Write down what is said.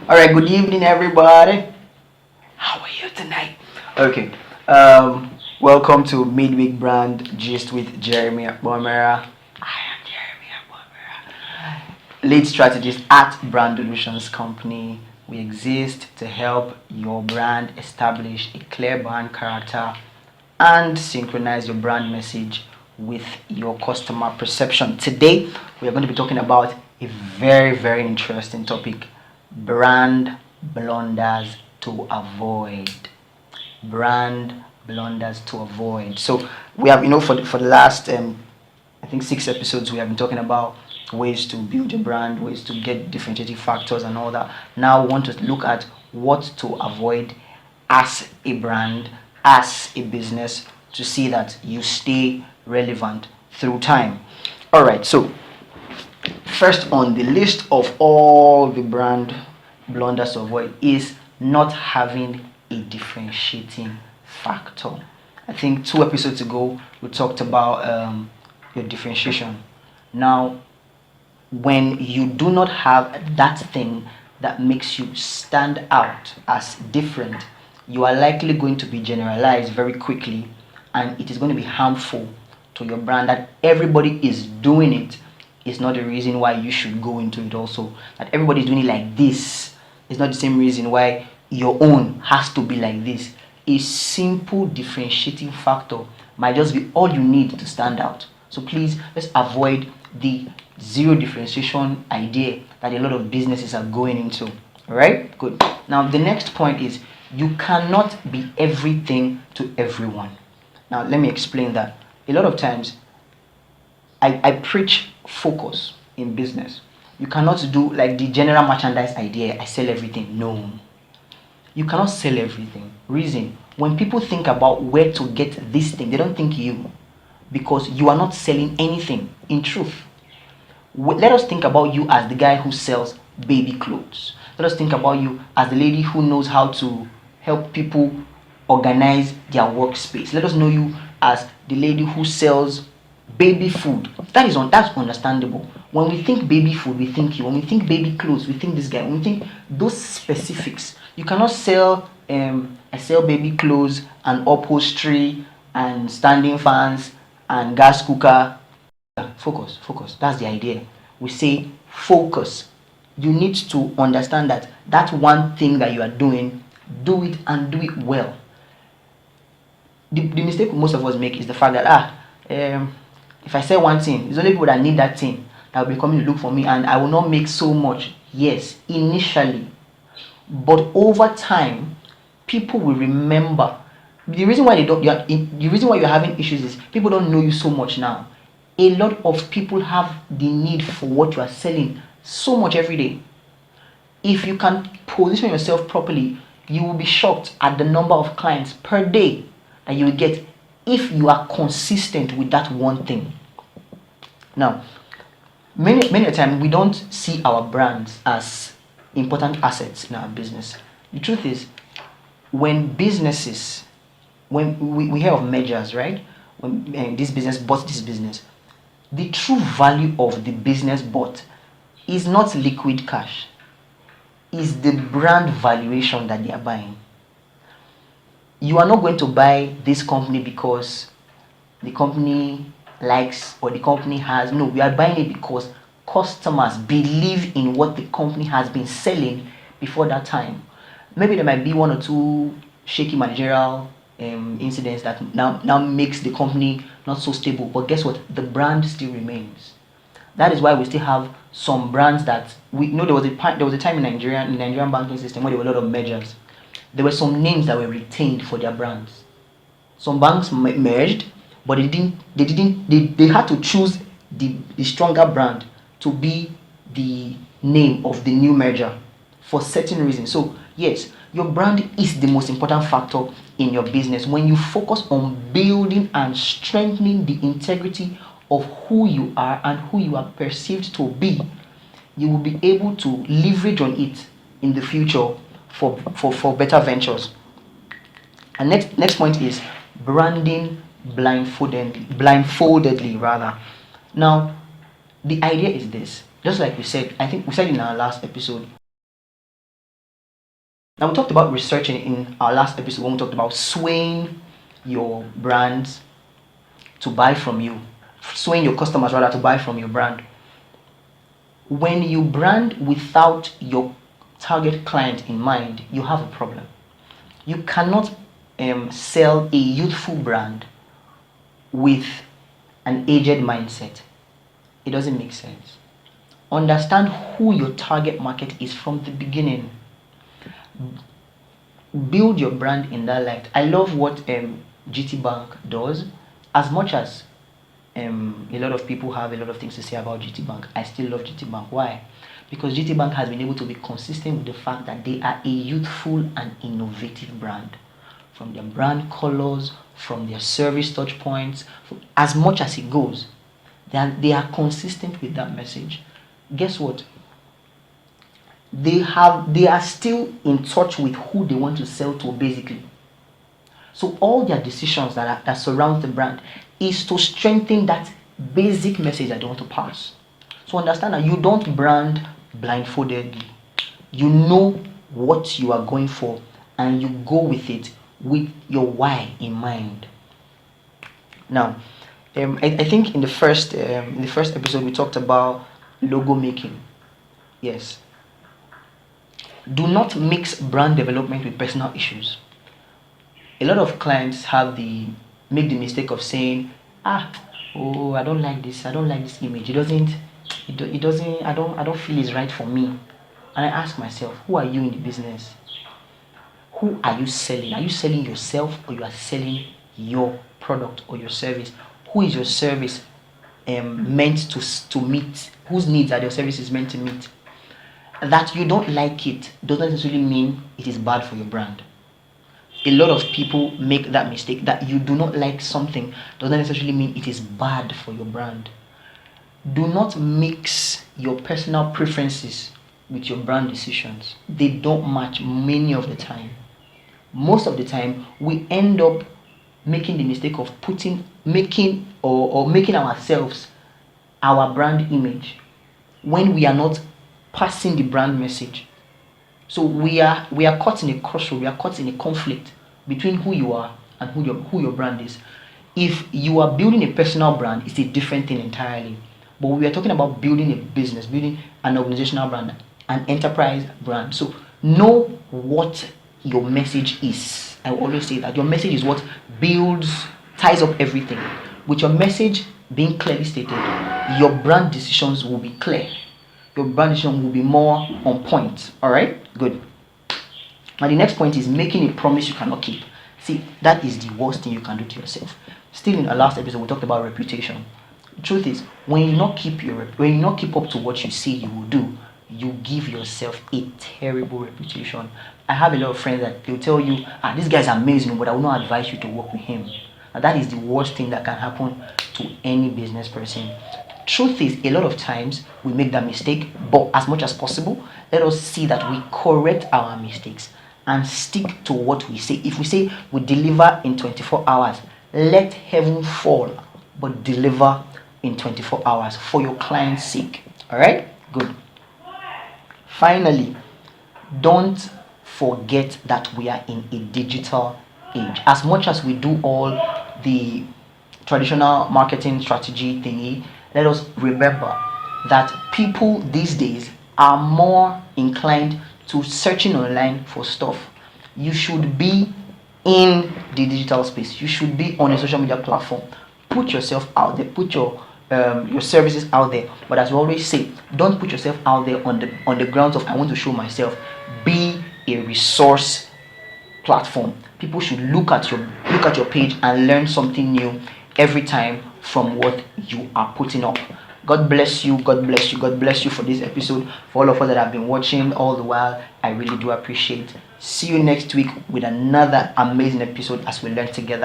All right, good evening, everybody. How are you tonight? Okay. Welcome to Midweek Brand Gist with Jeremy Akpomera. I am Jeremy Akpomera, lead strategist at Brand Solutions Company. We exist to help your brand establish a clear brand character and synchronize your brand message with your customer perception. Today, we are going to be talking about a very interesting topic: brand blunders to avoid. Brand blunders to avoid. So, we have, for the last, I think 6 episodes, we have been talking about ways to build a brand, ways to get differentiating factors, and all that. Now, we want to look at what to avoid as a brand, as a business, to see that you stay relevant through time. All right, so first on the list of all the brand blunders to avoid is not having a differentiating factor. I think 2 episodes ago we talked about your differentiation. Now, when you do not have that thing that makes you stand out as different, you are likely going to be generalized very quickly, and it is going to be harmful to your brand. That everybody is doing it is not the reason why you should go into it also. That everybody is doing it like this is not the same reason why your own has to be like this. A simple differentiating factor might just be all you need to stand out. So please, let's avoid the zero differentiation idea that a lot of businesses are going into. All right, good. Now the next point is you cannot be everything to everyone. Now let me explain that. A lot of times I preach focus in business. You cannot do like the general merchandise idea, I sell everything. No, you cannot sell everything. Reason: when people think about where to get this thing, they don't think you, because you are not selling anything. In truth, let us think about you as the guy who sells baby clothes. Let us think about you as the lady who knows how to help people organize their workspace. Let us know you as the lady who sells baby food. That's understandable. When we think baby food, we think you. When we think baby clothes, we think this guy. When we think those specifics, you cannot sell I sell baby clothes and upholstery and standing fans and gas cooker. Focus. That's the idea. We say focus. You need to understand that that one thing that you are doing, do it and do it well. The mistake most of us make is the fact that if I say one thing, it's only people that need that thing that will be coming to look for me, and I will not make so much. Yes, initially, but over time, people will remember. The reason why the reason why you're having issues is people don't know you so much now. A lot of people have the need for what you are selling so much every day. If you can position yourself properly, you will be shocked at the number of clients per day that you will get if you are consistent with that one thing. Now, many a time we don't see our brands as important assets in our business. The truth is, when businesses, when we hear of mergers, right? When this business bought this business, the true value of the business bought is not liquid cash, is the brand valuation that they are buying. You are not going to buy this company because the company likes or the company has. No, we are buying it because customers believe in what the company has been selling before that time. Maybe there might be one or two shaky managerial incidents that now makes the company not so stable, but guess what? The brand still remains. That is why we still have some brands that we know. There was a time in Nigerian banking system where there were a lot of mergers. There were some names that were retained for their brands. Some banks merged, but they had to choose the stronger brand to be the name of the new merger for certain reasons. So yes, your brand is the most important factor in your business. When you focus on building and strengthening the integrity of who you are and who you are perceived to be, you will be able to leverage on it in the future for better ventures. And next point is branding blindfoldedly rather. Now, the idea is this. Just like we said, I think we said in our last episode, Now, we talked about researching in our last episode when we talked about swaying your brands to buy from you, swaying your customers rather to buy from your brand. When you brand without your target client in mind, you have a problem. You cannot sell a youthful brand with an aged mindset. It doesn't make sense. Understand who your target market is from the beginning. Build your brand in that light. I love what GT Bank does. As much as a lot of people have a lot of things to say about GT Bank, I still love GT Bank. Why? Because GT Bank has been able to be consistent with the fact that they are a youthful and innovative brand. From their brand colors, from their service touch points, as much as it goes, they are consistent with that message. Guess what? They are still in touch with who they want to sell to, basically. So all their decisions that surround the brand is to strengthen that basic message that they want to pass. So understand that you don't brand blindfoldedly. You know what you are going for and you go with it with your why in mind. Now, I think in the first episode we talked about logo making. Yes. Do not mix brand development with personal issues. A lot of clients make the mistake of saying, I don't like this image. I don't feel it's right for me. And I ask myself, who are you in the business? Who are you selling? Are you selling yourself, or you are selling your product or your service? Who is your service meant to meet? Whose needs are your services meant to meet? That you don't like it doesn't necessarily mean it is bad for your brand. A lot of people make that mistake, that you do not like something doesn't necessarily mean it is bad for your brand. Do not mix your personal preferences with your brand decisions. They don't match many of the time. Most of the time, we end up making the mistake of making ourselves our brand image when we are not passing the brand message. So we are caught in a crossroad, we are caught in a conflict between who you are and who your brand is. If you are building a personal brand, it's a different thing entirely. But we are talking about building a business, building an organizational brand, an enterprise brand. So know what your message is. I will always say that your message is what ties up everything. With your message being clearly stated, your brand decisions will be clear. Your brand decision will be more on point. Alright? Good. Now the next point is making a promise you cannot keep. See, that is the worst thing you can do to yourself. Still, in our last episode, we talked about reputation. The truth is, when you not keep up to what you say you will do, you give yourself a terrible reputation. I have a lot of friends that they'll tell you, this guy's amazing, but I will not advise you to work with him. Now, that is the worst thing that can happen to any business person. Truth is, a lot of times we make that mistake, but as much as possible, let us see that we correct our mistakes and stick to what we say. If we say we deliver in 24 hours, let heaven fall, but deliver in 24 hours for your client's sake. All right? Good. Finally, don't forget that we are in a digital age. As much as we do all the traditional marketing strategy thingy, let us remember that people these days are more inclined to searching online for stuff. You should be in the digital space. You should be on a social media platform. Put yourself out there. Put your services out there. But as we always say, don't put yourself out there on the grounds of I want to show myself. Be a resource platform. People should look at your page and learn something new every time from what you are putting up. God bless you. God bless you. God bless you for this episode. For all of us that have been watching all the while, I really do appreciate. See you next week with another amazing episode as we learn together.